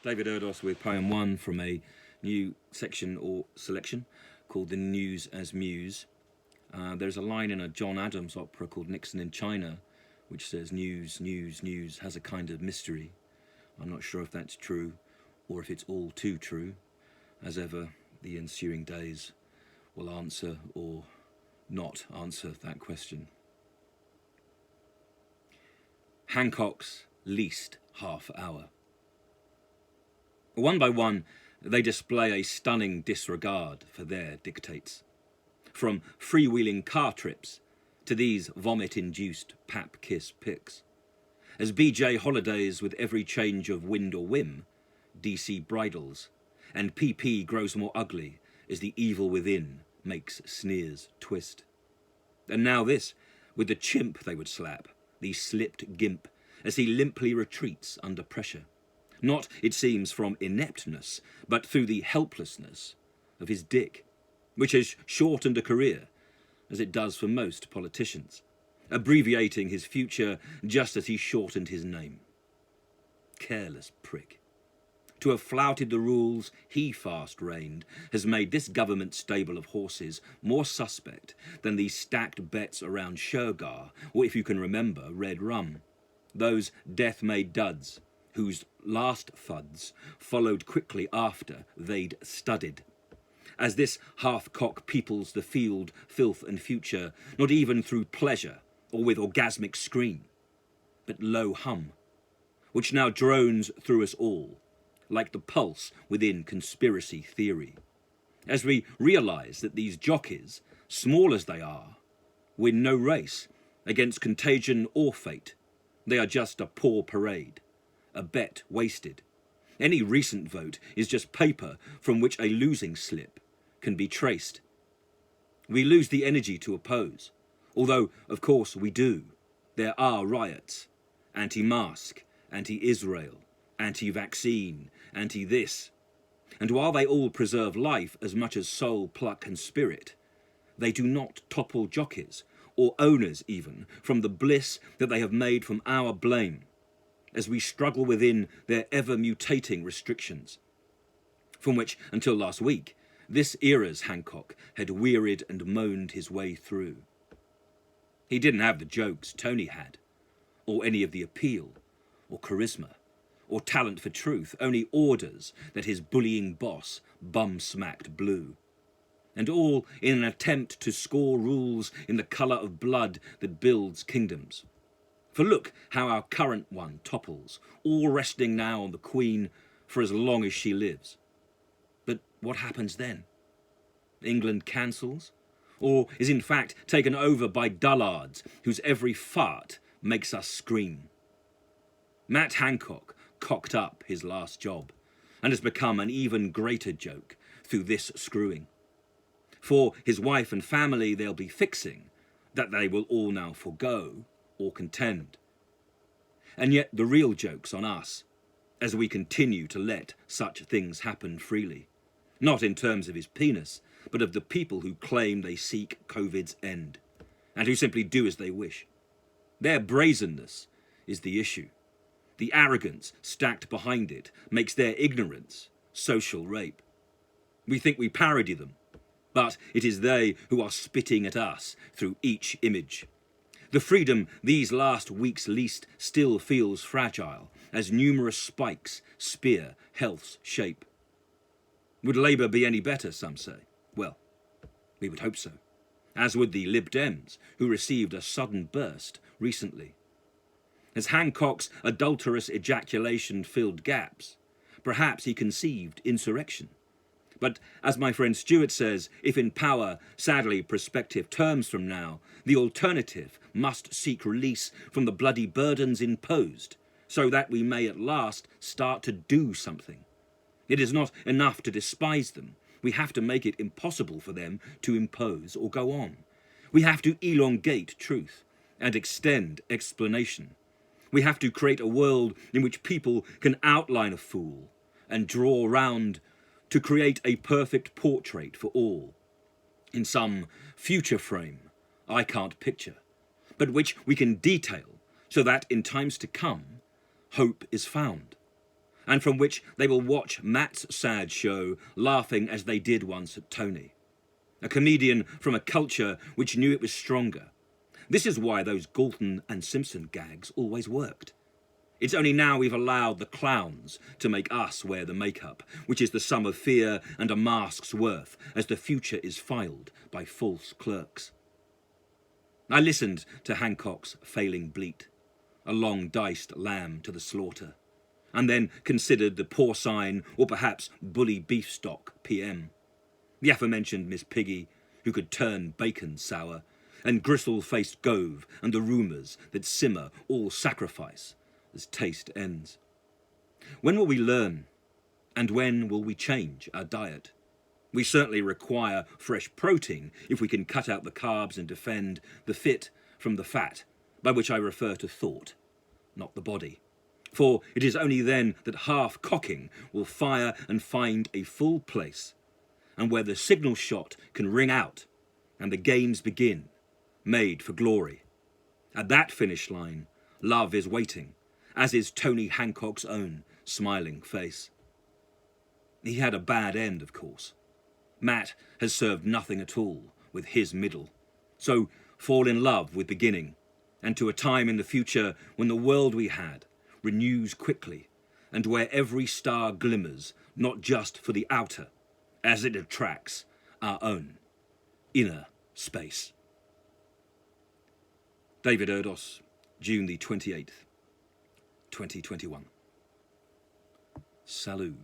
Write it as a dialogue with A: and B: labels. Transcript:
A: David Erdos with poem 1 from a new section or selection called The News as Muse. There's a line in a John Adams opera called Nixon in China which says news, news, news has a kind of mystery. I'm not sure if that's true or if it's all too true. As ever, the ensuing days will answer or not answer that question. Hancock's least half hour. One by one, they display a stunning disregard for their dictates. From freewheeling car trips to these vomit-induced pap-kiss pics. As BJ holidays with every change of wind or whim, DC bridles, and PP grows more ugly as the evil within makes sneers twist. And now this, with the chimp they would slap, the slipped gimp, as he limply retreats under pressure. Not, it seems, from ineptness, but through the helplessness of his dick, which has shortened a career, as it does for most politicians, abbreviating his future just as he shortened his name. Careless prick. To have flouted the rules he fast reigned has made this government stable of horses more suspect than the stacked bets around Shergar, or if you can remember, Red Rum. Those death-made duds, whose last thuds followed quickly after they'd studied. As this half-cock peoples the field, filth and future, not even through pleasure or with orgasmic scream, but low hum, which now drones through us all, like the pulse within conspiracy theory. As we realise that these jockeys, small as they are, win no race against contagion or fate. They are just a poor parade, a bet wasted. Any recent vote is just paper from which a losing slip can be traced. We lose the energy to oppose, although, of course, we do. There are riots, anti-mask, anti-Israel, anti-vaccine, anti-this. And while they all preserve life as much as soul, pluck and spirit, they do not topple jockeys, or owners even, from the bliss that they have made from our blame, as we struggle within their ever-mutating restrictions, from which, until last week, this era's Hancock had wearied and moaned his way through. He didn't have the jokes Tony had, or any of the appeal, or charisma, or talent for truth, only orders that his bullying boss bum-smacked blue. And all in an attempt to score rules in the colour of blood that builds kingdoms. For look how our current one topples, all resting now on the Queen for as long as she lives. But what happens then? England cancels? Or is in fact taken over by dullards whose every fart makes us scream? Matt Hancock cocked up his last job and has become an even greater joke through this screwing. For his wife and family they'll be fixing, that they will all now forego or contend. And yet the real joke's on us, as we continue to let such things happen freely. Not in terms of his penis, but of the people who claim they seek COVID's end, and who simply do as they wish. Their brazenness is the issue. The arrogance stacked behind it makes their ignorance social rape. We think we parody them, but it is they who are spitting at us through each image. The freedom these last weeks least still feels fragile, as numerous spikes spear health's shape. Would Labour be any better, some say? Well, we would hope so. As would the Lib Dems, who received a sudden burst recently. As Hancock's adulterous ejaculation filled gaps, perhaps he conceived insurrection. But as my friend Stuart says, if in power, sadly prospective terms from now, the alternative must seek release from the bloody burdens imposed, so that we may at last start to do something. It is not enough to despise them. We have to make it impossible for them to impose or go on. We have to elongate truth and extend explanation. We have to create a world in which people can outline a fool and draw round to create a perfect portrait for all, in some future frame I can't picture, but which we can detail so that in times to come, hope is found. and from which they will watch Matt's sad show, laughing as they did once at Tony. A comedian from a culture which knew it was stronger. This is why those Galton and Simpson gags always worked. It's only now we've allowed the clowns to make us wear the makeup, which is the sum of fear and a mask's worth, as the future is filed by false clerks. I listened to Hancock's failing bleat, a long diced lamb to the slaughter, and then considered the porcine or perhaps bully beef stock PM, the aforementioned Miss Piggy, who could turn bacon sour, and gristle-faced Gove, and the rumours that simmer all sacrifice as taste ends. When will we learn, and when will we change our diet? We certainly require fresh protein if we can cut out the carbs and defend the fit from the fat, by which I refer to thought, not the body. For it is only then that half-cocking will fire and find a full place, and where the signal shot can ring out and the games begin, made for glory. At that finish line, love is waiting, as is Tony Hancock's own smiling face. He had a bad end, of course. Matt has served nothing at all with his middle. So fall in love with beginning, and to a time in the future when the world we had renews quickly, and where every star glimmers not just for the outer, as it attracts our own inner space. David Erdos, June the 28th, 2021. Salut.